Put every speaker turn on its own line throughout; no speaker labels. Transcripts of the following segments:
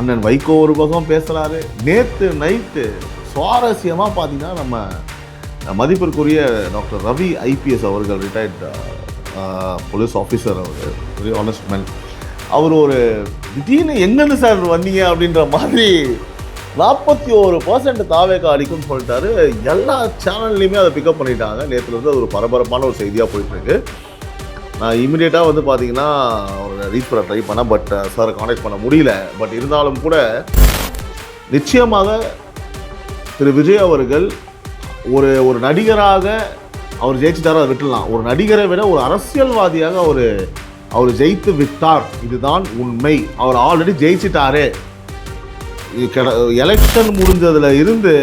அண்ணன் வைகோ ஒரு பக்கம் பேசுகிறாரு. நேற்று நைட்டு சுவாரஸ்யமாக பார்த்தீங்கன்னா நம்ம மதிப்பிற்குரிய டாக்டர் ரவி ஐபிஎஸ் அவர்கள், ரிட்டையர்ட் போலீஸ் ஆஃபீஸர், அவர் வெரி ஆனஸ்ட் மேன், அவர் ஒரு திடீர்னு எங்கன்னு சார் வந்தீங்க அப்படின்ற மாதிரி 41% தாவேக்கா அடிக்கும்னு சொல்லிட்டாரு. எல்லா சேனல்லையுமே அதை பிக்கப் பண்ணிட்டாங்க. நேற்றுலேருந்து அது ஒரு பரபரப்பான ஒரு செய்தியாக போயிட்டுருக்கு. நான் இமீடியட்டாக வந்து பார்த்தீங்கன்னா ஒரு ரீச் பண்ண ட்ரை பண்ணேன், பட் சாரை கான்டாக்ட் பண்ண முடியல. பட் இருந்தாலும் கூட நிச்சயமாக திரு விஜய் அவர்கள் ஒரு நடிகராக அவர் ஜெயிச்சுட்டார், அதை விட்டுடலாம். ஒரு நடிகரை விட ஒரு அரசியல்வாதியாக அவர் ஜெயித்து விட்டார், இதுதான் உண்மை. அவர் ஆல்ரெடி ஜெயிச்சிட்டாரே. எலெக்ஷன் முடிஞ்சதுல இருந்து,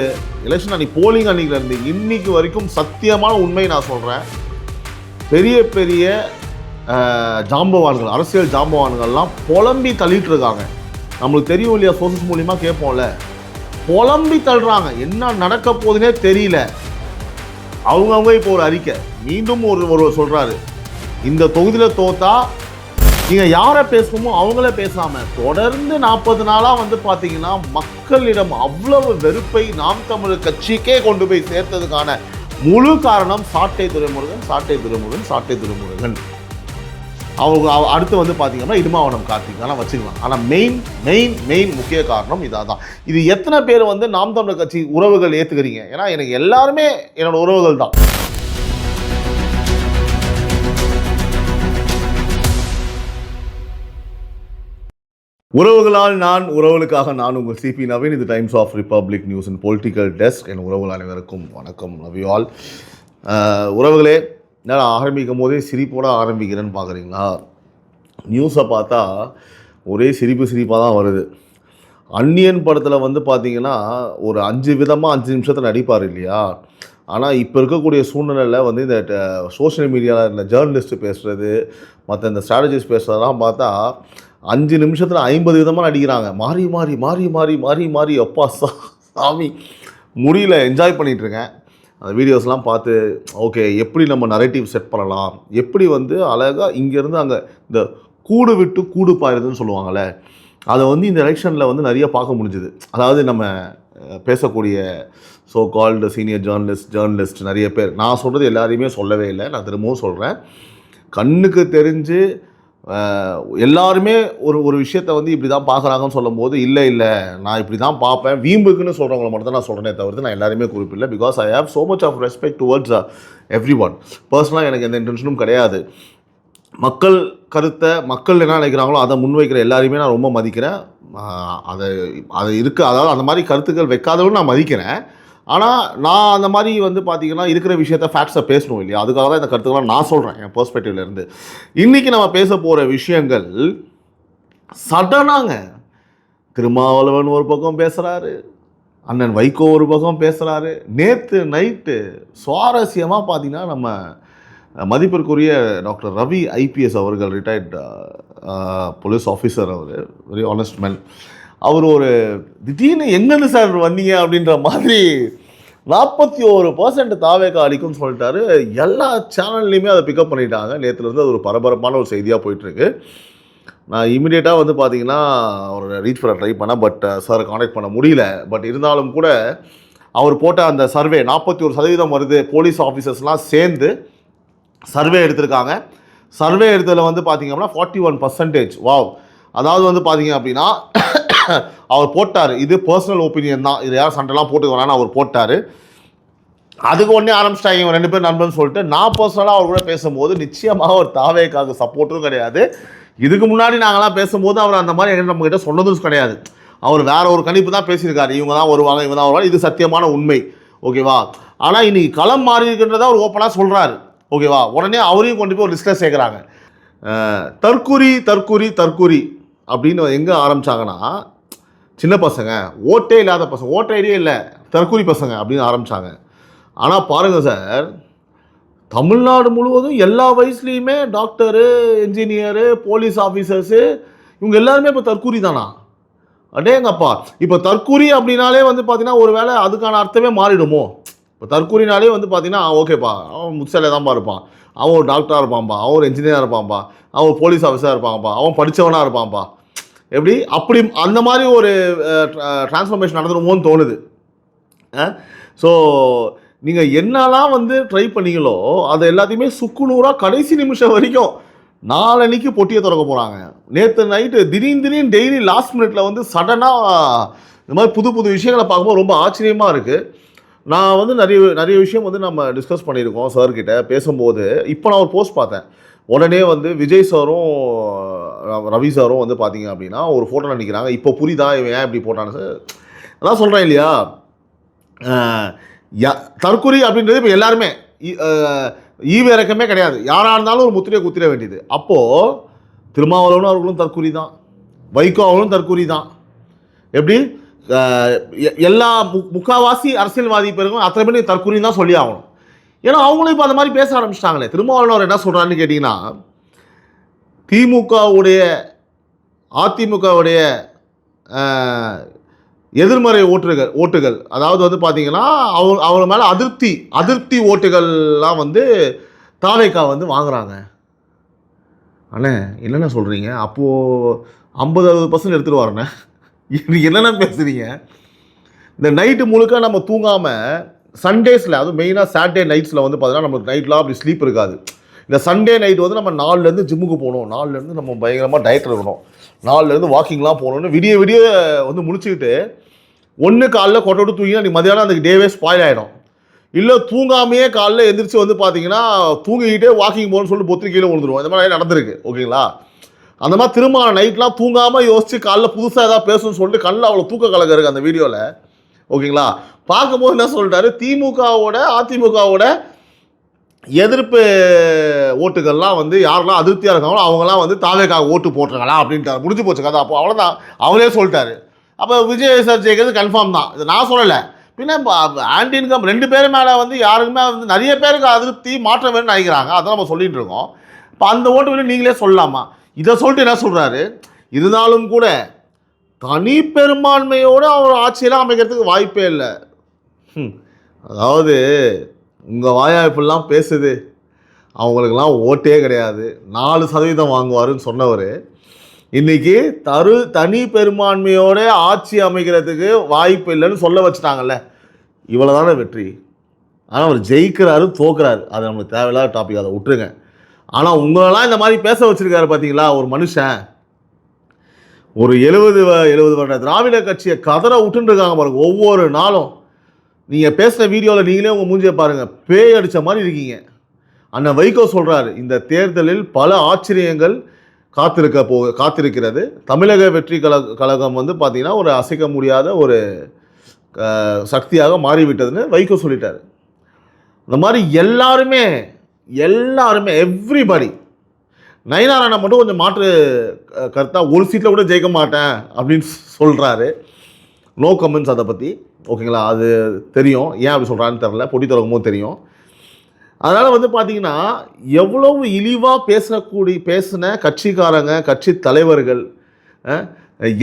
எலெக்ஷன் அன்னைக்கு போலிங் அன்னைக்குலேருந்து இன்னைக்கு வரைக்கும் சத்தியமான உண்மை நான் சொல்கிறேன், பெரிய பெரிய ஜாம்பவான்கள், அரசியல் ஜாம்பவான்கள்லாம் புலம்பி தள்ளிட்டு இருக்காங்க. நம்மளுக்கு தெரியும் இல்லையா, சோர்சஸ் மூலிமா கேட்போம்ல, புலம்பி தள்ளுறாங்க. என்ன நடக்க போகுதுன்னே தெரியல. அவங்கவுங்க இப்போ ஒரு அறிக்கை மீண்டும் ஒருவர் சொல்கிறாரு, இந்த தொகுதியில் தோத்தா நீங்கள் யாரை பேசணுமோ அவங்கள பேசாமல் தொடர்ந்து 40 நாளாக வந்து பார்த்தீங்கன்னா மக்களிடம் அவ்வளவு வெறுப்பை நாம் தமிழர் கட்சிக்கே கொண்டு போய் சேர்த்ததுக்கான முழு காரணம் சாட்டை துரைமுருகன். அவங்க அடுத்து வந்து பார்த்தீங்கன்னா இடுமாவனம் கார்த்திக் ஆனால் வச்சுக்கலாம். ஆனால் மெயின் முக்கிய காரணம் இதாக தான். இது எத்தனை பேர் வந்து நாம் தமிழர் கட்சி உறவுகள் ஏற்றுக்கிறீங்க? ஏன்னா எனக்கு எல்லாருமே என்னோட உறவுகள் தான். உறவுகளால் நான், உறவுகளுக்காக நான், உங்கள் சிபி நவீன். இது Times of Republic News and political desk. என் உறவுகள் அனைவருக்கும் வணக்கம். Love you all. உறவுகளே, என்னால் ஆரம்பிக்கும் போதே சிரிப்போட ஆரம்பிக்கிறேன்னு பார்க்குறீங்களா? நியூஸை பார்த்தா ஒரே சிரிப்பாக தான் வருது. அந்நியன் படத்தில் வந்து பார்த்தீங்கன்னா ஒரு 5 விதமாக 5 நிமிஷத்தில் நடிப்பார் இல்லையா? ஆனால் இப்போ இருக்கக்கூடிய சூழ்நிலையில் வந்து இந்த சோஷியல் மீடியாவில் இந்த ஜேர்னலிஸ்ட்டு பேசுகிறது, மற்ற இந்த ஸ்ட்ராட்டஜிஸ்ட் பேசுகிறதெல்லாம் பார்த்தா 5 நிமிஷத்தில் 50 விதமாக நடிக்கிறாங்க. மாறி அப்பா சாமி முடியல. என்ஜாய் பண்ணிகிட்ருக்கேன் அந்த வீடியோஸ்லாம் பார்த்து. ஓகே, எப்படி நம்ம நரேட்டிவ் செட் பண்ணலாம், எப்படி வந்து அழகாக இங்கேருந்து அங்கே இந்த கூடு விட்டு கூடு பாயிருதுன்னு சொல்லுவாங்கள்ல, அதை வந்து இந்த எலெக்ஷனில் வந்து நிறைய பார்க்க முடிஞ்சுது. அதாவது நம்ம பேசக்கூடிய ஸோ கால்டு சீனியர் ஜேர்னலிஸ்ட் நிறைய பேர், நான் சொல்கிறது எல்லாரையுமே சொல்லவே இல்லை, நான் திரும்பவும் சொல்கிறேன், கண்ணுக்கு தெரிஞ்சு எல்லாருமே ஒரு விஷயத்தை வந்து இப்படி தான் பார்க்குறாங்கன்னு சொல்லும் போது, இல்லை நான் இப்படி தான் பார்ப்பேன், வீம்புக்குன்னு சொல்கிறவங்கள மட்டும் தான் நான் சொல்கிறேனே தவிர்த்து நான் எல்லாருமே குறிப்பில்லை. Because I have so much of respect towards every one. பர்சனலாக எனக்கு எந்த இன்டென்ஷனும் கிடையாது. மக்கள் கருத்தை, மக்கள் என்ன நினைக்கிறாங்களோ அதை முன்வைக்கிற எல்லாரையுமே நான் ரொம்ப மதிக்கிறேன். அதாவது அந்த மாதிரி கருத்துக்கள் வைக்காதவங்களும் நான் மதிக்கிறேன். ஆனால் நான் அந்த மாதிரி வந்து பார்த்திங்கன்னா இருக்கிற விஷயத்த ஃபேக்ட்ஸை பேசணும் இல்லையா? அதுக்காக தான் இந்த கருத்துக்கெல்லாம் நான் சொல்கிறேன் என் பெர்ஸ்பெக்டிவ்லேருந்து. இன்றைக்கி நம்ம பேச போகிற விஷயங்கள் சடனாங்க. திருமாவளவன் ஒரு பக்கம் பேசுகிறாரு, அண்ணன் வைகோ ஒரு பக்கம் பேசுகிறாரு. நேற்று நைட்டு சுவாரஸ்யமாக பார்த்திங்கன்னா நம்ம மதிப்பிற்குரிய டாக்டர் ரவி ஐபிஎஸ் அவர்கள், ரிட்டையர்ட் போலீஸ் ஆஃபீஸர், அவர் வெரி ஆனஸ்ட் மேன், அவர் ஒரு திடீர்னு எங்கன்னு சார் வந்தீங்க அப்படின்ற மாதிரி 41% தாவேக்கா அடிக்கும்னு சொல்லிட்டாரு. எல்லா சேனல்லையுமே அதை பிக்கப் பண்ணிட்டாங்க. நேற்றுலேருந்து அது ஒரு பரபரப்பான ஒரு செய்தியாக போயிட்டுருக்கு. நான் இமீடியட்டாக வந்து பார்த்தீங்கன்னா ஒரு ரீச் பண்ண ட்ரை பண்ணேன், பட் சாரை கான்டாக்ட் பண்ண முடியல. பட் இருந்தாலும் கூட அவர் போட்ட அந்த சர்வே 41% வருது, போலீஸ் ஆஃபீஸர்ஸ்லாம் சேர்ந்து சர்வே எடுத்திருக்காங்க. சர்வே எடுத்ததில் வந்து பார்த்திங்க அப்படின்னா 41%. வாவ். அதாவது வந்து பார்த்திங்க அப்படின்னா அவர் போட்டார், இது பர்சனல் ஒப்பீனியன் தான், இது யாரும் சண்டைலாம் போட்டுக்க வேணான்னு அவர் போட்டார். அதுக்கு ஒன்றே ஆரம்பிச்சிட்டாங்க இவங்க 2 பேர் நண்பர்னு சொல்லிட்டு. நான் பர்சனலாக அவர் கூட பேசும்போது நிச்சயமாக ஒரு தாவேக்காக சப்போர்ட்டும் கிடையாது. இதுக்கு முன்னாடி நாங்களாம் பேசும்போது அவர் அந்த மாதிரி நம்மகிட்ட சொன்னதும் கிடையாது. அவர் வேற ஒரு கணிப்பு தான் பேசியிருக்காரு, இவங்க தான் வருவாங்க, இவங்க தான் வருவாங்க, இது சத்தியமான உண்மை. ஓகேவா? ஆனால் இன்னைக்கு களம் மாறி இருக்கின்றதை அவர் ஓப்பனாக சொல்கிறாரு. ஓகேவா? உடனே அவரையும் கொண்டு போய் ஒரு லிஸ்ட்டில் சேர்க்குறாங்க. தற்குறி அப்படின்னு எங்கே ஆரம்பித்தாங்கன்னா, சின்ன பசங்க, ஓட்டே இல்லாத பசங்க, ஓட்ட ஐடியே இல்லை, தற்குறி பசங்க அப்படின்னு ஆரம்பித்தாங்க. ஆனால் பாருங்கள் சார், தமிழ்நாடு முழுவதும் எல்லா வயசுலேயுமே டாக்டரு, என்ஜினியரு, போலீஸ் ஆஃபீஸர்ஸு, இவங்க எல்லாருமே இப்போ தற்குறி தானா? அடேங்கப்பா. இப்போ தற்குறி அப்படின்னாலே வந்து பார்த்தீங்கன்னா ஒரு வேளை அதுக்கான அர்த்தமே மாறிடுமோ? இப்போ தற்குறினாலே வந்து பார்த்தீங்கன்னா ஓகேப்பா, அவன் முச்சலை தான்ப்பா இருப்பான், அவன் ஒரு டாக்டராக இருப்பான்ப்பா, அவன் ஒரு என்ஜினியராக இருப்பான்ப்பா, அவன் ஒரு போலீஸ் ஆஃபீஸராக இருப்பான்ப்பா, அவன் படித்தவனாக இருப்பான்ப்பா. எப்படி அப்படி அந்த மாதிரி ஒரு டிரான்ஸ்ஃபர்மேஷன் நடந்துருமோன்னு தோணுது. ஸோ நீங்கள் என்னெல்லாம் வந்து ட்ரை பண்ணீங்களோ அதை எல்லாத்தையுமே சுக்குநூறாக கடைசி நிமிஷம் வரைக்கும் நாளன்னைக்கு பொட்டியை திறக்க போகிறாங்க. நேற்று நைட்டு திடீர்னு டெய்லி லாஸ்ட் மினிட்ல வந்து சடனாக இந்த மாதிரி புது புது விஷயங்களை பார்க்கும்போது ரொம்ப ஆச்சரியமாக இருக்குது. நான் வந்து நிறைய விஷயம் வந்து நம்ம டிஸ்கஸ் பண்ணியிருக்கோம் சார்கிட்ட பேசும்போது. இப்போ நான் ஒரு போஸ்ட் பார்த்தேன். உடனே வந்து விஜய் சாரும் ரவி சாரும் வந்து பார்த்தீங்க அப்படின்னா ஒரு ஃபோட்டோ நினைக்கிறாங்க. இப்போ புரியுதா இவன் ஏன் இப்படி போட்டான்னு சார். அதான் சொல்கிறேன் இல்லையா, தற்கொலை அப்படின்றது இப்போ எல்லாருமே ஈவு இறக்கமே கிடையாது. யாராக இருந்தாலும் ஒரு முத்திரையை குத்திர வேண்டியது. அப்போது திருமாவளவனும் அவர்களும் தற்கொலை தான், வைகோ அவர்களும் தற்கொலை தான். எப்படி எல்லா முக்காவாசி அரசியல்வாதி பேருக்கும் அத்தனை பேர் தற்கொலை தான் சொல்லி ஆகணும். ஏன்னா அவங்களும் இப்போ அந்த மாதிரி பேச ஆரம்பிச்சிட்டாங்களே. திருமாவளவன் அவர் என்ன சொல்கிறான்னு கேட்டிங்கன்னா, திமுகவுடைய அதிமுகவுடைய எதிர்மறை ஓட்டுகள் அதாவது வந்து பார்த்தீங்கன்னா அவங்க மேலே அதிருப்தி ஓட்டுகள்லாம் வந்து தாவேகா வந்து வாங்குறாங்க. அண்ணே என்னென்ன சொல்கிறீங்க? அப்போது 50-60% எடுத்துகிட்டு வரேண்ணே, என்னென்ன பேசுகிறீங்க? இந்த நைட்டு முழுக்க நம்ம தூங்காமல் சண்டேஸில், அதுவும் மெயினாக சாட்டர்டே நைட்ஸில் வந்து பார்த்தீங்கன்னா நமக்கு நைட்லாம் அப்படி ஸ்லீப் இருக்காது. இந்த சண்டே நைட் வந்து நம்ம 4லேருந்து ஜிம்முக்கு போகணும், 4லேருந்து நம்ம பயங்கரமாக டயட் இருக்கணும், 4லேருந்து வாக்கிங்லாம் போகணுன்னு விடிய வந்து முடிச்சுக்கிட்டு ஒன்று காலைல கொட்டை விட்டு தூங்கினா நீ மதியானம் அந்த டேவே ஸ்பாயில் ஆகிடும். இல்லை தூங்காமையே காலைல எந்திரிச்சு வந்து பார்த்தீங்கன்னா தூங்கிக்கிட்டே வாக்கிங் போகணும்னு சொல்லிட்டு பொத்திரிக்கையில் விழுந்துருவோம். இந்த மாதிரி நடந்திருக்கு. ஓகேங்களா? அந்த மாதிரி திரும்ப நைட்லாம் தூங்காமல் யோசிச்சு காலைல புதுசாக ஏதாவது பேசணும்னு சொல்லிட்டு கண்ணில் அவ்வளோ தூக்க கலங்க இருக்குது அந்த வீடியோவில். ஓகேங்களா? பார்க்கும்போது என்ன சொல்லிட்டாரு, அதிமுகவோட எதிர்ப்பு ஓட்டுகள்லாம் வந்து யாரெல்லாம் அதிருப்தியாக இருக்காங்களோ அவங்களாம் வந்து தாவேக்காக ஓட்டு போட்டுருங்களா அப்படின்ட்டு முடிஞ்சு போச்சு கதை. அப்போ அவ்வளோதான், அவரே சொல்லிட்டாரு. அப்போ விஜய் சார் ஜெயிக்கிறது கன்ஃபார்ம் தான். இது நான் சொல்லலை. பின்ன ஆன்டி இன்கம் 2 பேர் மேலே வந்து யாருக்குமே வந்து நிறைய பேருக்கு அதிருப்தி மாற்றம் வேணும்னு நினைக்கிறாங்க. அதான் நம்ம சொல்லிட்டு இருக்கோம். இப்போ அந்த ஓட்டு வேணும் நீங்களே சொல்லலாமா? இதை சொல்லிட்டு என்ன சொல்கிறாரு, இருந்தாலும் கூட தனி பெரும்பான்மையோடு அவர் ஆட்சியெல்லாம் அமைக்கிறதுக்கு வாய்ப்பே இல்லை. அதாவது உங்கள் வாய்ப்பெல்லாம் பேசுது, அவங்களுக்கெல்லாம் ஓட்டே கிடையாது, 4% வாங்குவாருன்னு சொன்னவர் இன்றைக்கி தனி பெரும்பான்மையோட ஆட்சி அமைக்கிறதுக்கு வாய்ப்பு இல்லைன்னு சொல்ல வச்சுட்டாங்கல்ல. இவ்வளோ தானே வெற்றி. ஆனால் அவர் ஜெயிக்கிறாரு தோக்குறாரு, அது நம்மளுக்கு தேவையில்லாத டாபிக், அதை விட்டுருங்க. ஆனால் உங்களெல்லாம் இந்த மாதிரி பேச வச்சுருக்காரு பார்த்தீங்களா ஒரு மனுஷன். ஒரு 70 வருட திராவிட கட்சியை கதற விட்டுருக்காங்க பாருங்க ஒவ்வொரு நாளும். நீங்கள் பேசுகிற வீடியோவில் நீங்களே உங்கள் மூஞ்சியை பாருங்கள், பேய் அடித்த மாதிரி இருக்கீங்க. அண்ணன் வைகோ சொல்கிறாரு, இந்த தேர்தலில் பல ஆச்சரியங்கள் காத்திருக்கிறது. தமிழக வெற்றி கழகம் வந்து பார்த்திங்கன்னா ஒரு அசைக்க முடியாத ஒரு சக்தியாக மாறிவிட்டதுன்னு வைகோ சொல்லிட்டார். இந்த மாதிரி எல்லாருமே எவ்ரிபடி, நயினாராயணன் மட்டும் கொஞ்சம் மாற்று கருத்தாக ஒரு சீட்டில் கூட ஜெயிக்க மாட்டேன் அப்படின்னு சொல்கிறாரு. நோ கமெண்ட்ஸ் அதை பற்றி. ஓகேங்களா? அது தெரியும் ஏன் அப்படி சொல்கிறான்னு தெரில, பொட்டி தொடங்கும்போது தெரியும். அதனால் வந்து பார்த்திங்கன்னா எவ்வளவு இழிவாக பேசின கட்சிக்காரங்க, கட்சி தலைவர்கள்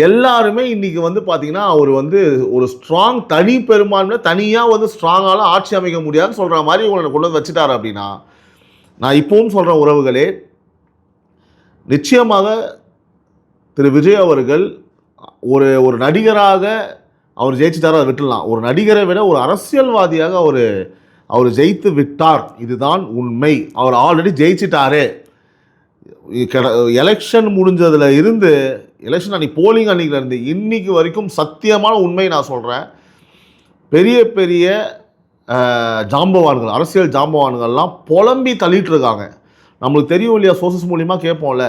எல்லாருமே இன்றைக்கி வந்து பார்த்திங்கன்னா அவர் வந்து ஒரு ஸ்ட்ராங் தனி பெரும்பான்மை தனியாக வந்து ஸ்ட்ராங்காலாம் ஆட்சி அமைக்க முடியாதுன்னு சொல்கிற மாதிரி உங்களை கொண்டு வந்து வச்சுட்டார். அப்படின்னா நான் இப்பவும் சொல்கிறேன் உறவுகளே, நிச்சயமாக திரு விஜய் அவர்கள் ஒரு நடிகராக அவர் ஜெயிச்சுட்டார், அதை விட்டுடலாம். ஒரு நடிகரை விட ஒரு அரசியல்வாதியாக அவர் ஜெயித்து விட்டார், இதுதான் உண்மை. அவர் ஆல்ரெடி ஜெயிச்சிட்டாரு. எலெக்ஷன் முடிஞ்சதில் இருந்து, எலெக்ஷன் அன்றைக்கி போலிங் அன்றைக்கிலேருந்து இன்னைக்கு வரைக்கும் சத்தியமான உண்மை நான் சொல்கிறேன், பெரிய ஜாம்பவான்கள், அரசியல் ஜாம்பவான்கள்லாம் புலம்பி தள்ளிட்டு இருக்காங்க. நம்மளுக்கு தெரியும் இல்லையா, சோர்சஸ் மூலிமா கேட்போம்ல,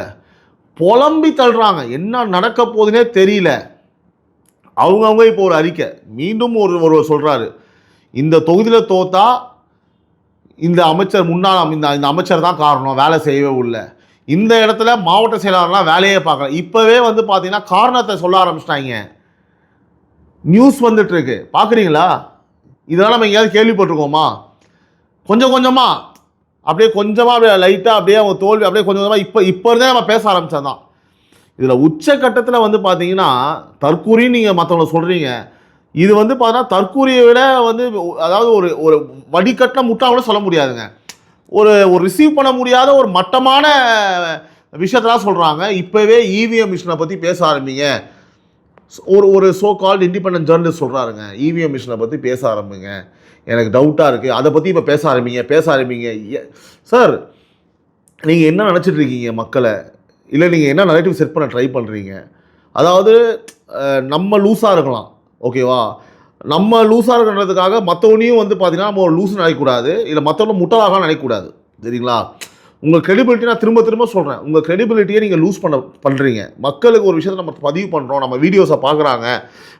புலம்பி தள்ளுறாங்க. என்ன நடக்க போகுதுன்னே தெரியல. அவங்கவுங்க இப்போ ஒரு அறிக்கை மீண்டும் ஒரு சொல்கிறாரு, இந்த தொகுதியில் தோத்தா இந்த அமைச்சர் முன்னாள் இந்த அமைச்சர் தான் காரணம், வேலை செய்யவே இல்லை. இந்த இடத்துல மாவட்ட செயலாளர்லாம் வேலையே பார்க்கல. இப்போவே வந்து பார்த்தீங்கன்னா காரணத்தை சொல்ல ஆரம்பிச்சிட்டாங்க. நியூஸ் வந்துட்டு இருக்கு, பார்க்குறீங்களா? இதெல்லாம் நம்ம எங்கேயாவது கேள்விப்பட்டிருக்கோமா? கொஞ்சமாக அப்படியே லைட்டாக அப்படியே அவங்க தோல்வி அப்படியே கொஞ்சமாக இப்போ இருந்தே நம்ம பேச ஆரம்பித்தது தான். இதில் உச்சக்கட்டத்தில் வந்து பார்த்தீங்கன்னா தற்கூரின்னு நீங்கள் மற்றவங்களை சொல்கிறீங்க. இது வந்து பார்த்தீங்கன்னா தற்கூரியை விட வந்து அதாவது ஒரு வடிகட்டின முட்டாக கூட சொல்ல முடியாதுங்க. ஒரு ரிசீவ் பண்ண முடியாத ஒரு மட்டமான விஷயத்தெல்லாம் சொல்கிறாங்க. இப்போவே இவிஎம் மிஷினை பற்றி பேச ஆரம்பிங்க. ஒரு சோ கால்டு இண்டிபெண்டன்ட் ஜேர்னலிஸ்ட் சொல்கிறாருங்க, இவிஎம் மிஷினை பற்றி பேச ஆரம்பிங்க, எனக்கு டவுட்டாக இருக்குது, அதை பற்றி இப்போ பேச ஆரம்பிங்க. சார், நீங்கள் என்ன நினச்சிட்டு இருக்கீங்க மக்களை? இல்லை நீங்கள் என்ன நரேட்டிவ் செட் பண்ண ட்ரை பண்ணுறீங்க? அதாவது நம்ம லூஸாக இருக்கலாம், ஓகேவா? நம்ம லூஸாக இருக்கிறதுக்காக மற்றவனையும் வந்து பார்த்தீங்கன்னா நம்ம ஒரு லூஸ் நினைக்கக்கூடாது, இல்லை மற்றவங்க முட்டாளாக நினைக்கக்கூடாது, சரிங்களா? உங்கள் க்ரெடிபிலிட்டி நான் திரும்ப சொல்கிறேன், உங்கள் க்ரெடிபிலிட்டியை நீங்கள் லூஸ் பண்ணுறீங்க. மக்களுக்கு ஒரு விஷயத்தை நம்ம பதிவு பண்ணுறோம், நம்ம வீடியோஸை பார்க்குறாங்க,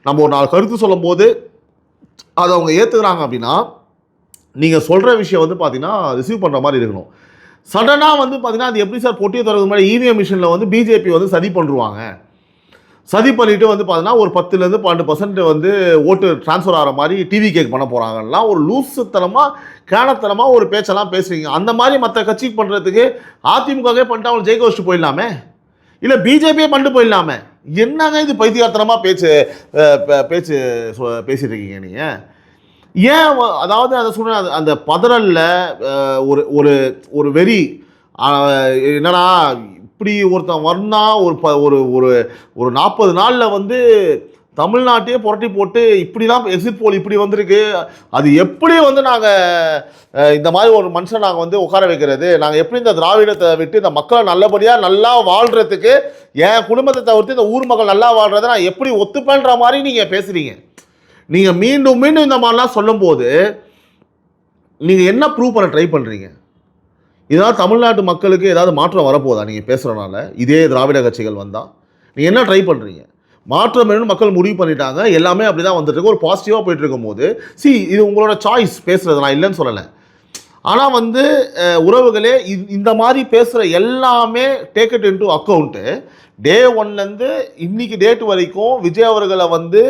நம்ம ஒரு 4 கருத்து சொல்லும் போது அதை அவங்க ஏற்றுக்கிறாங்க அப்படின்னா நீங்கள் சொல்கிற விஷயம் வந்து பார்த்தீங்கன்னா ரிசீவ் பண்ணுற மாதிரி இருக்கணும். சடனாக வந்து பார்த்தீங்கன்னா அது எப்படி சார் பொட்டியை திறக்கிறது மாதிரி இவிஎம் மிஷினில் வந்து பிஜேபி வந்து சதி பண்ணுவாங்க, சதி பண்ணிவிட்டு வந்து பார்த்தீங்கன்னா ஒரு 10% 12% வந்து ஓட்டு ட்ரான்ஸ்ஃபர் ஆகிற மாதிரி டிவி கேக் பண்ண போகிறாங்கலாம் ஒரு லூசுத்தனமாக கேனத்தனமாக ஒரு பேச்செல்லாம் பேசுகிறீங்க. அந்த மாதிரி மற்ற கட்சிக்கு பண்ணுறதுக்கு அதிமுகவே பண்ணிட்டு அவங்களை ஜெயிக்க வச்சுட்டு போயிடலாமே, இல்லை பிஜேபியே பண்ணிட்டு போயிடலாமே. என்னங்க இது பைத்தியார்த்தனமாக பேசிட்டு இருக்கீங்க நீங்கள்? ஏன் அதாவது அதை சொன்ன அந்த பதறலில் ஒரு ஒரு வெறி என்னன்னா இப்படி ஒருத்தன் வர்ணா ஒரு 40 நாளில் வந்து தமிழ்நாட்டையே புரட்டி போட்டு இப்படிலாம் எக்ஸிட் போல் இப்படி வந்திருக்கு. அது எப்படி வந்து நாங்கள் இந்த மாதிரி ஒரு மனுஷன் நாங்கள் வந்து உட்கார வைக்கிறது, நாங்கள் எப்படி இந்த திராவிடத்தை விட்டு இந்த மக்களை நல்லபடியாக நல்லா வாழ்கிறதுக்கு என் குடும்பத்தை தவிர்த்து இந்த ஊர் மக்கள் நல்லா வாழ்கிறத நான் எப்படி ஒத்துப்பேன்ற மாதிரி நீங்கள் பேசுகிறீங்க. நீங்கள் மீண்டும் இந்த மாதிரிலாம் சொல்லும்போது நீங்கள் என்ன ப்ரூவ் பண்ண ட்ரை பண்ணுறீங்க? இதனால் தமிழ்நாட்டு மக்களுக்கு ஏதாவது மாற்றம் வரப்போதா நீங்கள் பேசுகிறனால? இதே திராவிட கட்சிகள் வந்தால் நீங்கள் என்ன ட்ரை பண்ணுறீங்க? மாற்றம் வேணும்னு மக்கள் முடிவு பண்ணிட்டாங்க, எல்லாமே அப்படி தான் வந்துட்டு இருக்கு, ஒரு பாசிட்டிவாக போயிட்டு இருக்கும் போது இது உங்களோட சாய்ஸ் பேசுகிறது, நான் இல்லைன்னு சொல்லலை. ஆனால் வந்து உறவுகளே, இந்த மாதிரி பேசுகிற எல்லாமே டேக் இட் இன்டு அக்கௌண்ட்டு. டே 1லேருந்து இன்னைக்கு டேட் வரைக்கும் விஜய் அவர்களை வந்து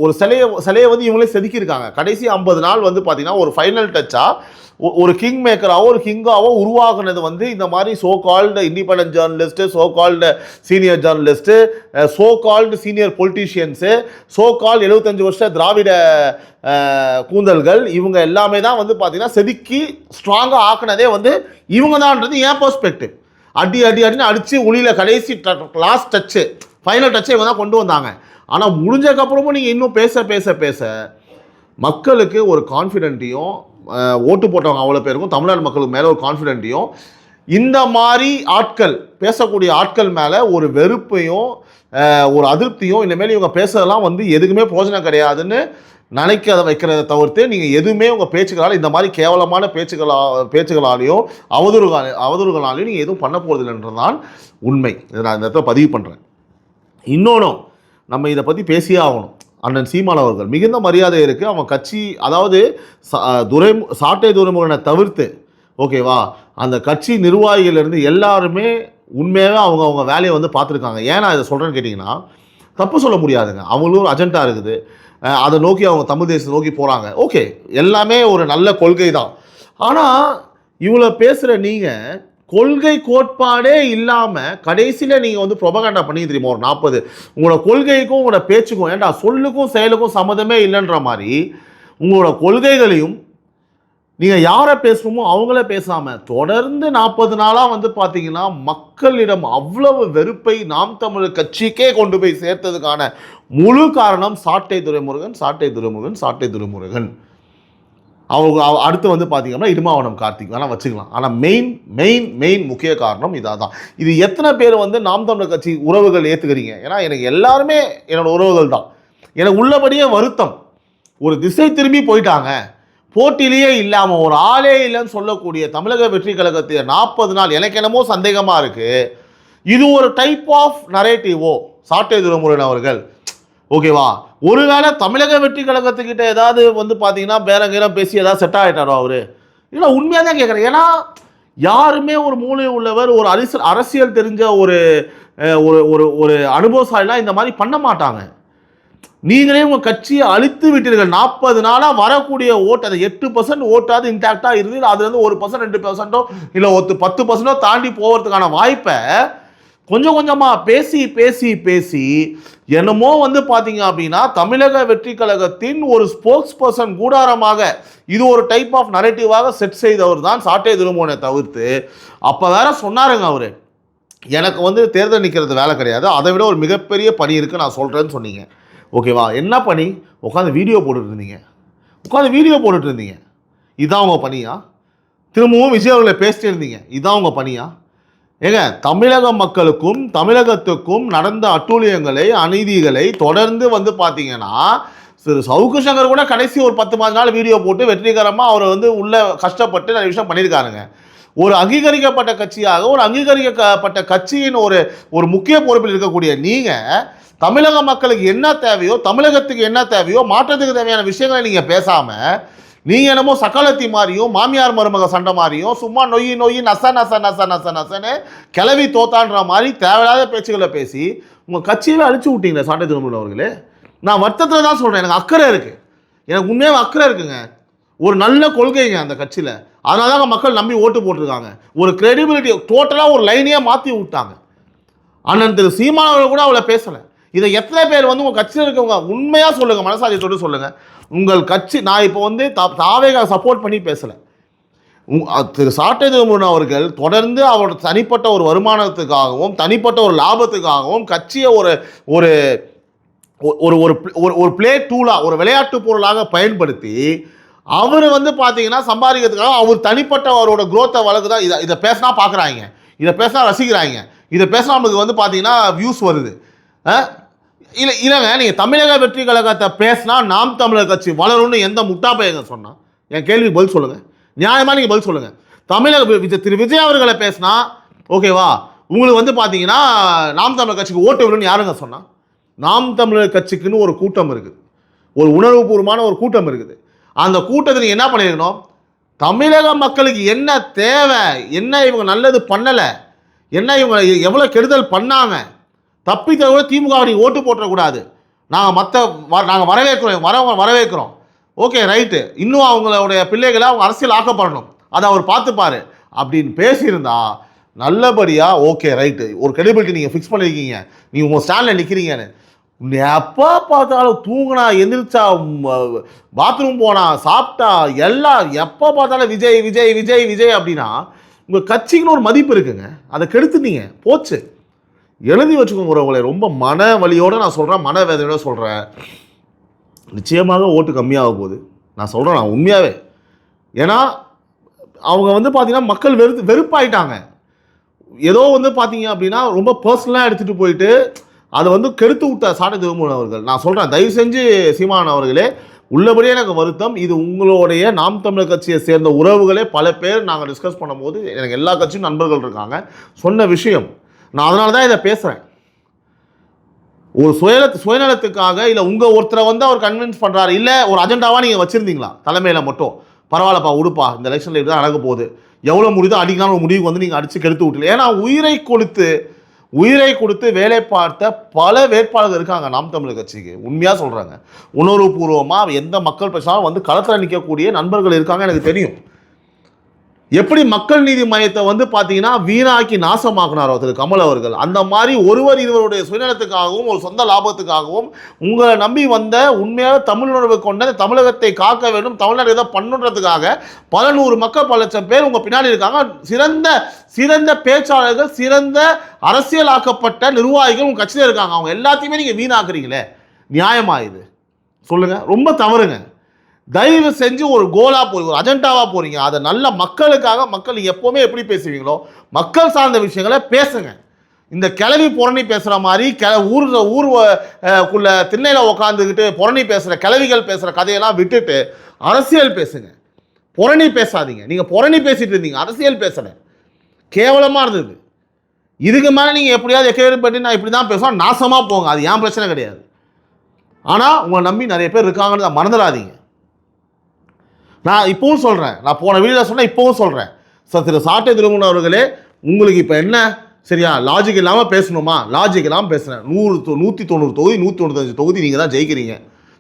ஒரு சிலையை வந்து இவங்களே செதுக்கியிருக்காங்க. கடைசி 50 நாள் வந்து பார்த்தீங்கன்னா ஒரு ஃபைனல் டச்சாக ஒரு கிங் மேக்கராகவோ ஒரு கிங்காவோ உருவாக்குனது வந்து இந்த மாதிரி so called independent journalist, so called senior journalist, so called senior politicians, so called 75 வருஷ திராவிட கூந்தல்கள், இவங்க எல்லாமே தான் வந்து பார்த்தீங்கன்னா செதுக்கி ஸ்ட்ராங்காக ஆக்குனதே வந்து இவங்க தான்ன்றது என் பெர்ஸ்பெக்டிவ். அடின்னு அடித்து உளியில் கடைசி லாஸ்ட் டச்சு ஃபைனல் டச்சை இவங்க தான் கொண்டு வந்தாங்க. ஆனால் முடிஞ்சதுக்கப்புறமும் நீங்கள் இன்னும் பேச மக்களுக்கு ஒரு கான்ஃபிடென்ட்டையும், ஓட்டு போட்டவங்க அவ்வளோ பேருக்கும் தமிழ்நாடு மக்களுக்கு மேலே ஒரு கான்ஃபிடென்ட்டையும், இந்த மாதிரி ஆட்கள் பேசக்கூடிய ஆட்கள் மேலே ஒரு வெறுப்பையும் ஒரு அதிருப்தியும், இனிமேல் இவங்க பேசுறதெல்லாம் வந்து எதுக்குமே பிரயோஜனம் கிடையாதுன்னு நினைக்கிறத வைக்கிறத தவிர்த்து நீங்கள் எதுவுமே உங்கள் பேச்சுக்களால் இந்த மாதிரி கேவலமான பேச்சுகளாலேயும் அவதூறுகளாலேயும் நீங்கள் எதுவும் பண்ண போகிறதில்லைன்றதான் உண்மை. இதை நான் இந்த இடத்துல பதிவு பண்ணுறேன். இன்னொன்றும் நம்ம இதை பற்றி பேசியே ஆகணும். அண்ணன் சீமான் அவர்கள் மிகுந்த மரியாதை இருக்குது, அவன் கட்சி, அதாவது சாட்டை துரைமுருகனை தவிர்த்து, ஓகேவா, அந்த கட்சி நிர்வாகிகளிலிருந்து எல்லாருமே உண்மையாகவே அவங்க வேலையை வந்து பார்த்துருக்காங்க. ஏன் நான் இதை சொல்கிறேன்னு கேட்டிங்கன்னா, தப்பு சொல்ல முடியாதுங்க, அவங்களும் ஒரு அஜெண்டா இருக்குது, அதை நோக்கி அவங்க தமிழ் தேசத்தை நோக்கி போகிறாங்க. ஓகே, எல்லாமே ஒரு நல்ல கொள்கை தான். ஆனால் இவ்வளோ பேசுகிற நீங்கள் கொள்கை கோட்பாடே இல்லாமல் கடைசியில் நீங்கள் வந்து ப்ரொபகண்டா பண்ணி தெரியுமா ஒரு 40, உங்களோட கொள்கைக்கும் உங்களோட பேச்சுக்கும், ஏன்டா சொல்லுக்கும் செயலுக்கும் சம்மந்தமே இல்லைன்ற மாதிரி உங்களோட கொள்கைகளையும் நீங்கள் யாரை பேசணுமோ அவங்கள பேசாமல் தொடர்ந்து 40 நாளாக வந்து பார்த்தீங்கன்னா மக்களிடம் அவ்வளவு வெறுப்பை நாம் தமிழர் கட்சிக்கே கொண்டு போய் சேர்த்ததுக்கான முழு காரணம் சாட்டை துரைமுருகன். அவங்க அடுத்து வந்து பார்த்தீங்கன்னா இடுமாவனம் கார்த்திக் வேணால் வச்சுக்கலாம். ஆனால் மெயின் முக்கிய காரணம் இதாக தான். இது எத்தனை பேர் வந்து நாம் தமிழர் கட்சி உறவுகள் ஏற்றுக்கிறீங்க? ஏன்னா எனக்கு எல்லாருமே என்னோடய உறவுகள் தான். எனக்கு உள்ளபடியே வருத்தம், ஒரு திசை திரும்பி போயிட்டாங்க, போட்டியிலேயே இல்லாமல் ஒரு ஆளே இல்லைன்னு சொல்லக்கூடிய தமிழக வெற்றி கழகத்தை 40 நாள் எனக்கு என்னமோ சந்தேகமாக இருக்குது. இது ஒரு டைப் ஆஃப் நரேட்டிவோ சாட்டை துரைமுருகன் அவர்கள்? ஓகேவா, ஒருவேளை தமிழக வெற்றி கழகத்துக்கிட்ட ஏதாவது வந்து பார்த்தீங்கன்னா பேரங்கெல்லாம் பேசி ஏதாவது செட் ஆகிட்டாரோ அவர்? இல்லை, உண்மையாக தான் கேட்குறேன். ஏன்னா யாருமே ஒரு மூளை உள்ளவர், ஒரு அரசியல் தெரிஞ்ச ஒரு ஒரு அனுபவசாலிலாம் இந்த மாதிரி பண்ண மாட்டாங்க. நீங்களே உங்கள் கட்சியை அழித்து விட்டீர்கள். 40 நாளாக வரக்கூடிய ஓட்டு, அதை 8% ஓட்டாவது இன்டாக்டாக இருந்து அதுலேருந்து 1% 2% இல்லை 10% தாண்டி போகிறதுக்கான வாய்ப்பை கொஞ்சம் கொஞ்சமாக பேசி என்னமோ வந்து பார்த்தீங்க அப்படின்னா தமிழக வெற்றி கழகத்தின் ஒரு ஸ்போக்ஸ் பர்சன் கூடாரமாக இது ஒரு டைப் ஆஃப் நரேட்டிவாக செட் செய்தவர் தான் சாட்டை துரைமுருகனை தவிர்த்து. அப்போ வேற சொன்னாருங்க அவர், எனக்கு வந்து தேர்தல் நிற்கிறது வேலை கிடையாது, அதை விட ஒரு மிகப்பெரிய பணி இருக்குது நான் சொல்கிறேன்னு சொன்னீங்க. ஓகேவா? என்ன பணி? உட்காந்து வீடியோ போட்டுட்டு இருந்தீங்க. இதுதான் உங்கள் பணியா? திரும்பவும் விஜய் அவர்களை பேசிட்டு இருந்தீங்க. இதுதான் உங்கள் பணியா? ஏங்க, தமிழக மக்களுக்கும் தமிழகத்துக்கும் நடந்த அட்டூழியங்களை, அநீதிகளை தொடர்ந்து வந்து பார்த்தீங்கன்னா திரு சவுக்கு சங்கர் கூட கடைசி ஒரு 10 நாள் வீடியோ போட்டு வெற்றிகரமாக அவரை வந்து உள்ள கஷ்டப்பட்டு நிறைய விஷயம் பண்ணியிருக்காருங்க. ஒரு அங்கீகரிக்கப்பட்ட கட்சியாக, ஒரு அங்கீகரிக்கப்பட்ட கட்சியின் ஒரு முக்கிய பொறுப்பில் இருக்கக்கூடிய நீங்கள் தமிழக மக்களுக்கு என்ன தேவையோ, தமிழகத்துக்கு என்ன தேவையோ, மாற்றத்துக்கு தேவையான விஷயங்களை நீங்கள் பேசாமல், நீங்கள் என்னமோ சக்காலத்தி மாதிரியும் மாமியார் மருமக சண்டை மாதிரியும் சும்மா நொய் நசன்னு கிளவி தோத்தான்ற மாதிரி தேவையில்லாத பேச்சுக்களை பேசி உங்கள் கட்சியவே அழிச்சு விட்டீங்களே சாட்டை திருமணம் அவர்களே. நான் வருத்தத்தில் தான் சொல்கிறேன், எனக்கு அக்கறை இருக்குது, எனக்கு உண்மையாக அக்கறை இருக்குங்க. ஒரு நல்ல கொள்கைங்க அந்த கட்சியில், அதனால தான் மக்கள் நம்பி ஓட்டு போட்டிருக்காங்க. ஒரு கிரெடிபிலிட்டி டோட்டலாக ஒரு லைனையே மாற்றி விட்டாங்க. அண்ணன் திரு சீமானவர்கள் கூட அவளை பேசலை. இதை எத்தனை பேர் வந்து உங்கள் கட்சியில் இருக்கவங்க உண்மையாக சொல்லுங்கள், மனசாட்சியோடு சொல்லுங்கள். உங்கள் கட்சி, நான் இப்போ வந்து தாவேக சப்போர்ட் பண்ணி பேசலை. திரு சாட்டை திருமுருகன் அவர்கள் தொடர்ந்து அவரோட தனிப்பட்ட ஒரு வருமானத்துக்காகவும் தனிப்பட்ட ஒரு லாபத்துக்காகவும் கட்சியை ஒரு ஒரு ஒரு பிளே டூலாக, ஒரு விளையாட்டு பொருளாக பயன்படுத்தி அவர் வந்து பார்த்தீங்கன்னா சம்பாதிக்கிறதுக்காக அவர் தனிப்பட்ட அவரோட குரோத்தை வளர்க்கு தான் இதை பேசினா பார்க்குறாங்க, இதை பேசினா ரசிக்கிறாங்க, இதை பேசினா நமக்கு வந்து பார்த்தீங்கன்னா வியூஸ் வருது. இல்லைங்க, நீங்கள் தமிழக வெற்றி கழகத்தை பேசினா நாம் தமிழர் கட்சி வளரும்னு எந்த முட்டா பையங்க சொன்னால்? என் கேள்விக்கு பதில் சொல்லுங்கள், நியாயமாக நீங்கள் பதில் சொல்லுங்கள். தமிழக திரு விஜய் அவர்களை பேசினா ஓகேவா, உங்களுக்கு வந்து பார்த்தீங்கன்னா நாம் தமிழர் கட்சிக்கு ஓட்டு விடுன்னு யாருங்க சொன்னால்? நாம் தமிழர் கட்சிக்குன்னு ஒரு கூட்டம் இருக்குது, ஒரு உணர்வுபூர்வமான ஒரு கூட்டம் இருக்குது. அந்த கூட்டத்தில் நீங்கள் என்ன பண்ணியிருக்கணும்? தமிழக மக்களுக்கு என்ன தேவை, என்ன இவங்க நல்லது பண்ணலை, என்ன இவங்க எவ்வளோ கெடுதல் பண்ணாங்க, தப்பித்தவரை திமுக நீங்கள் ஓட்டு போட்டக்கூடாது, நாங்கள் வரவேற்கிறோம். ஓகே ரைட்டு, இன்னும் அவங்களுடைய பிள்ளைகளை அவங்க அரசியல் ஆக்கப்படணும், அதை அவர் பார்த்துப்பாரு அப்படின்னு பேசியிருந்தா நல்லபடியாக ஓகே ரைட்டு, ஒரு கிரெடிபிலிட்டி நீங்கள் ஃபிக்ஸ் பண்ணியிருக்கீங்க, நீங்கள் உங்கள் ஸ்டாண்டில் நிற்கிறீங்கன்னு. எப்போ பார்த்தாலும் தூங்கினா, எந்திரிச்சா, பாத்ரூம் போனா, சாப்பிட்டா, எல்லாம் எப்போ பார்த்தாலும் விஜய் விஜய் விஜய் விஜய் அப்படின்னா உங்கள் கட்சிக்குன்னு ஒரு மதிப்பு இருக்குங்க, அதை கெடுத்துட்டீங்க, போச்சு. எழுதி வச்சுக்கோங்க உறவுகளை. ரொம்ப மன வலியோடு நான் சொல்கிறேன், மன வேதனையோடு சொல்கிறேன். நிச்சயமாக ஓட்டு கம்மியாக போகுது, நான் சொல்கிறேன், நான் உண்மையாகவே. ஏன்னா அவங்க வந்து பார்த்தீங்கன்னா மக்கள் வெறுப்பாயிட்டாங்க. ஏதோ வந்து பார்த்தீங்க அப்படின்னா ரொம்ப பர்சனலாக எடுத்துகிட்டு போயிட்டு அதை வந்து கெடுத்து விட்ட சாட்டை திருமுருகன் அவர்கள். நான் சொல்கிறேன், தயவு செஞ்சு சீமான் அவர்களே, உள்ளபடியே எனக்கு வருத்தம். இது உங்களுடைய நாம் தமிழர் கட்சியை சேர்ந்த உறவுகளே பல பேர் நாங்கள் டிஸ்கஸ் பண்ணும்போது, எனக்கு எல்லா கட்சியும் நண்பர்கள் இருக்காங்க, சொன்ன விஷயம். நான் அதனால தான் இதை பேசுகிறேன். ஒரு சுயநலத்துக்காக இல்லை உங்கள் ஒருத்தரை வந்து அவர் கன்வின்ஸ் பண்ணுறாரு, இல்லை ஒரு அஜெண்டாவாக நீங்கள் வச்சுருந்தீங்களா தலைமையில் மட்டும், பரவாயில்லப்பா விடுப்பா, இந்த எலெக்ஷனில் இப்படி தான் நடக்க போகுது, எவ்வளோ முடியுதோ அடிக்கலாம் ஒரு முடிவுக்கு வந்து நீங்கள் அடித்து கெடுத்து விட்டல. ஏன்னா உயிரை கொடுத்து வேலை பார்த்த பல வேட்பாளர்கள் இருக்காங்க நாம் தமிழர் கட்சிக்கு. உண்மையாக சொல்கிறாங்க, உணர்வுபூர்வமாக எந்த மக்கள் பிரச்சனாலும் வந்து களத்தில் நிற்கக்கூடிய நண்பர்கள் இருக்காங்க, எனக்கு தெரியும். எப்படி மக்கள் நீதி மையத்தை வந்து பார்த்தீங்கன்னா வீணாக்கி நாசமாக்கினாரோ திரு கமல் அவர்கள், அந்த மாதிரி ஒருவர் இருவருடைய சுயநலத்துக்காகவும் ஒரு சொந்த லாபத்துக்காகவும் உங்களை நம்பி வந்த உண்மையாக தமிழ் உணர்வு கொண்ட தமிழகத்தை காக்க வேண்டும், தமிழ்நாடு ஏதோ பண்ணுன்றதுக்காக பல நூறு மக்கள், பல லட்சம் பேர் உங்கள் பின்னாடி இருக்காங்க. சிறந்த பேச்சாளர்கள், சிறந்த அரசியலாக்கப்பட்ட நிர்வாகிகள் உங்கள் கட்சியில் இருக்காங்க. அவங்க எல்லாத்தையுமே நீங்கள் வீணாக்குறீங்களே, நியாயமா இது சொல்லுங்கள்? ரொம்ப தவறுங்க. தயவு செஞ்சு ஒரு கோலாக போய் ஒரு அஜெண்டாவாக போகிறீங்க, அதை நல்ல மக்களுக்காக, மக்கள் எப்போவுமே எப்படி பேசுவீங்களோ மக்கள் சார்ந்த விஷயங்களை பேசுங்க. இந்த கிளவி புரணி பேசுகிற மாதிரி ஊருக்குள்ள திண்ணையில் உட்காந்துக்கிட்டு புரணி பேசுகிற கிளவிகள் பேசுகிற கதையெல்லாம் விட்டுட்டு அரசியல் பேசுங்க. புரணி பேசாதீங்க. நீங்கள் புரணி பேசிகிட்டு இருந்தீங்க, அரசியல் பேசலை, கேவலமாக இருந்தது. இதுக்கு மேலே நீங்கள் எப்படியாவது எக்கேரி பற்றி நான் இப்படி தான் பேசுவேன், நாசமாக போங்க, அது ஏன் பிரச்சனை கிடையாது. ஆனால் உங்களை நம்பி நிறைய பேர் இருக்காங்கன்னு மறந்துடாதீங்க. நான் இப்போவும் சொல்கிறேன், நான் போன வீடியோவில் சொன்னேன், இப்போவும் சொல்கிறேன், திரு சாட்டை திருமுருகன் அவர்களே, உங்களுக்கு இப்போ என்ன சரியா லாஜிக் இல்லாமல் பேசணுமா? லாஜிக் இல்லாமல் பேசுகிறேன். 190 தொகுதி 195 தொகுதி நீங்கள் தான் ஜெயிக்கிறீங்க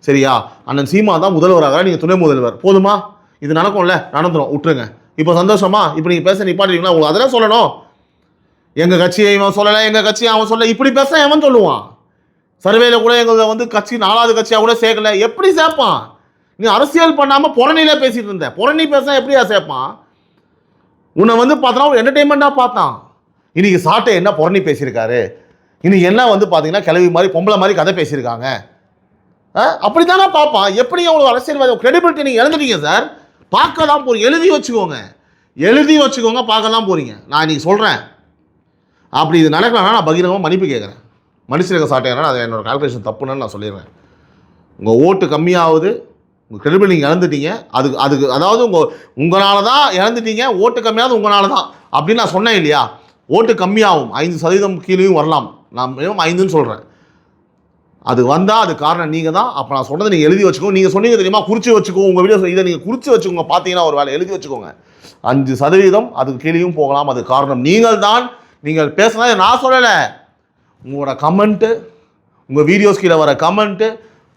சரியா? அண்ணன் சீமா தான் முதல்வராக, நீங்கள் துணை முதல்வர், போதுமா? இது நடக்கும்ல, நடந்துடும், விட்டுருங்க. இப்போ சந்தோஷமா? இப்போ நீங்கள் பேச நிப்பாட்டிங்கன்னா உங்களுக்கு அதெல்லாம் சொல்லணும். எங்கள் கட்சியை இவன் சொல்லலை, எங்கள் கட்சியை அவன் சொல்லலை, இப்படி பேச எவன் சொல்லுவான்? சர்வேல கூட எங்களை வந்து கட்சி 4வது கட்சியாக கூட சேர்க்கல, எப்படி சேர்ப்பான்? நீ அரசியல் பண்ணாமல் புறணிலே பேசிகிட்டு இருந்த, புறணி பேசினா எப்படியா சேர்ப்பான்? உன்னை வந்து பார்த்தா ஒரு என்டர்டெயின்மெண்ட்டாக பார்த்தான். இன்றைக்கி சாட்டை என்ன புரணி பேசியிருக்காரு, இன்றைக்கி என்ன வந்து பார்த்தீங்கன்னா கிளவி மாதிரி பொம்பளை மாதிரி கதை பேசியிருக்காங்க. அப்படி தானே பார்ப்பான். எப்படி அவ்வளோ அரசியல்வாதி கிரெடிபிலிட்டி நீங்கள் இழந்துட்டீங்க சார். பார்க்க தான் போகிறீங்க, எழுதி வச்சுக்கோங்க, பார்க்க தான் போகிறீங்க. நான் இன்றைக்கி சொல்கிறேன், அப்படி இது நடக்கலன்னா நான் பகிரங்கமாக மன்னிப்பு கேட்குறேன். மனுஷனுக்கு சாட்டையானா அது என்னோடய கால்குலேஷன் தப்புன்னு நான் சொல்லிடுறேன். உங்கள் ஓட்டு கம்மியாகுது, உங்கள் கிரெடிபிலிட்டி நீங்கள் இழந்துட்டீங்க. அதுக்கு அதாவது உங்களால் தான் இழந்துட்டீங்க. ஓட்டு கம்மியாவது உங்களால் தான் அப்படின்னு நான் சொன்னேன் இல்லையா. ஓட்டு கம்மியாகும், 5% கீழேயும் வரலாம். நான் மினிமம் 5ன்னு சொல்கிறேன். அது வந்தால் அது காரணம் நீங்கள் தான். அப்போ நான் சொன்னதை நீங்கள் எழுதி வச்சுக்கோங்க. நீங்கள் சொன்னீங்க தெரியுமா, குறித்து வச்சுக்கோங்க. உங்கள் வீடியோ இதை நீங்கள் குறித்து வச்சுக்கோங்க. பார்த்தீங்கன்னா ஒரு வேலை எழுதி வச்சுக்கோங்க. 5% அதுக்கு கீழேயும் போகலாம். அது காரணம் நீங்கள் தான். நீங்கள் பேசுனா நான் சொல்லலை. உங்களோட கமெண்ட்டு, உங்கள் வீடியோஸ் கீழே வர கமெண்ட்டு,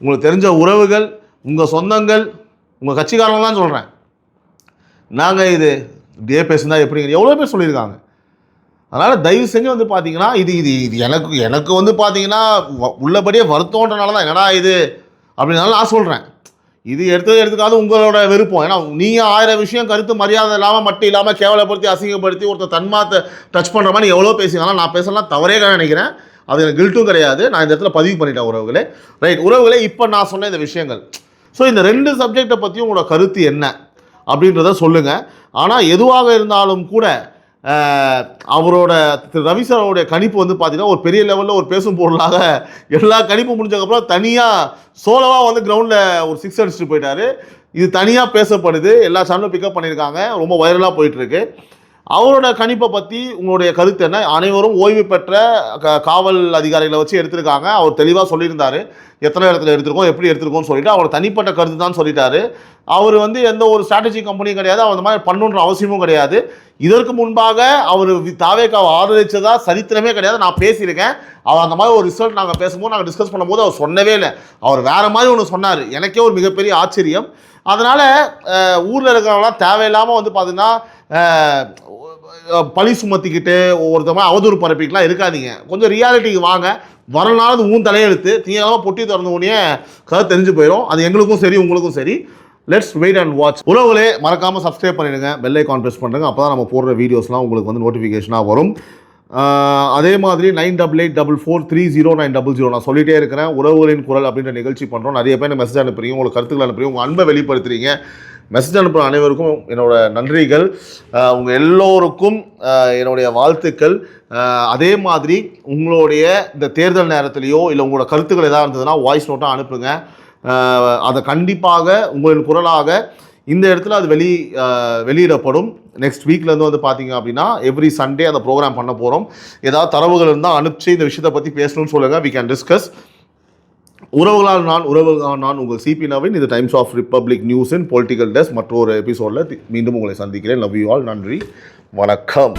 உங்களுக்கு தெரிஞ்ச உறவுகள், உங்கள் சொந்தங்கள், உங்கள் கட்சிக்காரங்க தான் சொல்கிறேன். நாங்கள் இது இப்படியே பேசுனா எப்படிங்க எவ்வளோ பேர் சொல்லியிருக்காங்க. அதனால் தயவு செஞ்சு வந்து பார்த்தீங்கன்னா இது இது இது எனக்கு வந்து பார்த்தீங்கன்னா உள்ளபடியே வருத்தம்ன்றனால தான் என்னடா இது அப்படின்னாலும் நான் சொல்கிறேன். இது எடுத்துக்காது உங்களோட விருப்பம். ஏன்னா நீங்கள் 1000 விஷயம் கருத்து மரியாதை இல்லாமல் மட்டும் இல்லாமல் கேவலப்படுத்தி அசிங்கப்படுத்தி ஒருத்தர் தன்மாத்தை டச் பண்ணுற மாதிரி எவ்வளோ பேசினாலும் நான் பேசலாம் தவறே நினைக்கிறேன். அது எனக்கு கில்ட்டும் கிடையாது. நான் இந்த இடத்துல பதிவு பண்ணிட்டேன் உறவுகளே. ரைட் உறவுகளே, இப்போ நான் சொன்ன இந்த விஷயங்கள், ஸோ இந்த 2 சப்ஜெக்டை பற்றியும் உங்களோட கருத்து என்ன அப்படின்றத சொல்லுங்கள். ஆனால் எதுவாக இருந்தாலும் கூட அவரோட திரு ரவி சாரோடைய கணிப்பு வந்து பார்த்தீங்கன்னா ஒரு பெரிய லெவலில் ஒரு பேசும் பொருளாக எல்லா கணிப்பும் முடிஞ்சதுக்கப்புறம் தனியாக சோலோவாக வந்து கிரவுண்டில் ஒரு 6 அடிச்சுட்டு போயிட்டார். இது தனியாக பேசப்படுது, எல்லா சேனலும் பிக்கப் பண்ணியிருக்காங்க, ரொம்ப வைரலாக போயிட்டுருக்கு. அவரோட கணிப்பை பற்றி உங்களுடைய கருத்து என்ன? அனைவரும் ஓய்வு பெற்ற காவல் அதிகாரிகளை வச்சு எடுத்திருக்காங்க. அவர் தெளிவாக சொல்லியிருந்தார் எத்தனை இடத்துல எடுத்திருக்கோம், எப்படி எடுத்திருக்கோம்னு சொல்லிட்டு. அவரோட தனிப்பட்ட கருத்து தான் சொல்லிட்டாரு. அவர் வந்து எந்த ஒரு ஸ்ட்ராட்டஜி கம்பெனியும் கிடையாது, அவர் அந்த மாதிரி பண்ணுன்ற அவசியமும் கிடையாது. இதற்கு முன்பாக அவர் தாவேக்காவை ஆதரிச்சதா சரித்திரமே கிடையாது. நான் பேசியிருக்கேன். அவர் அந்த மாதிரி ஒரு ரிசல்ட் நாங்கள் பேசும்போது, நாங்கள் டிஸ்கஸ் பண்ணும்போது அவர் சொன்னவே இல்லை. அவர் வேறு மாதிரி ஒன்று சொன்னார். எனக்கே ஒரு மிகப்பெரிய ஆச்சரியம். அதனால் ஊரில் இருக்கிறவங்களாம் தேவையில்லாமல் வந்து பார்த்தீங்கன்னா பழி சுமத்திக்கிட்டு ஒவ்வொருத்தமாக அவதூறு பரப்பிக்கலாம் இருக்காதீங்க. கொஞ்சம் ரியாலிட்டிக்கு வாங்க. வரனாலும் ஊன் தலையெழுத்து தீயமாக பொட்டி திறந்த உடனே கதை தெரிஞ்சு போயிடும். அது எங்களுக்கும் சரி உங்களுக்கும் சரி. Let's wait and watch. உறவுகளே, மறக்காமல் சப்ஸ்கிரைப் பண்ணிடுங்க, பெல் ஐகான் ப்ரெஸ் பண்ணுறங்க. அப்போ தான் நம்ம போடுற வீடியோஸ்லாம் உங்களுக்கு வந்து நோட்டிஃபிகேஷனாக வரும். அதே மாதிரி 9884430900 நான் சொல்லிகிட்டே இருக்கிறேன். உறவுகளின் குரல் அப்படின்ற நிகழ்ச்சி பண்ணுறோம். நிறைய பேர் மெசேஜ் அனுப்புறீங்க, உங்களுக்கு கருத்துக்கள் அனுப்புறீங்க, உங்கள் அன்பை வெளிப்படுத்துறீங்க. மெசேஜ் அனுப்புகிற அனைவருக்கும் என்னோட நன்றிகள். உங்கள் எல்லோருக்கும் என்னுடைய வாழ்த்துக்கள். அதே மாதிரி உங்களுடைய இந்த தேர்தல் நேரத்துலையோ இல்லை உங்களோட கருத்துக்கள் எதாவது இருந்ததுன்னா வாய்ஸ் நோட்டாக அனுப்புங்க. அதை கண்டிப்பாக உங்களின் குரலாக இந்த இடத்துல அது வெளியிடப்படும். நெக்ஸ்ட் வீக்லேருந்து வந்து பார்த்தீங்க அப்படின்னா எவ்ரி சண்டே அந்த ப்ரோக்ராம் பண்ண போகிறோம். ஏதாவது தரவுகள் இருந்தால் அனுப்பிச்சு இந்த விஷயத்தை பற்றி பேசணும்னு சொல்லுங்கள். We can discuss. உறவுகளால் நான் உங்கள் சிபி நவீன். இது டைம்ஸ் ஆஃப் ரிப்பப்ளிக் நியூஸின் பொலிட்டிக்கல் டெஸ்க் மற்றொரு எபிசோடில் மீண்டும் உங்களை சந்திக்கிறேன். Love you all. நன்றி, வணக்கம்.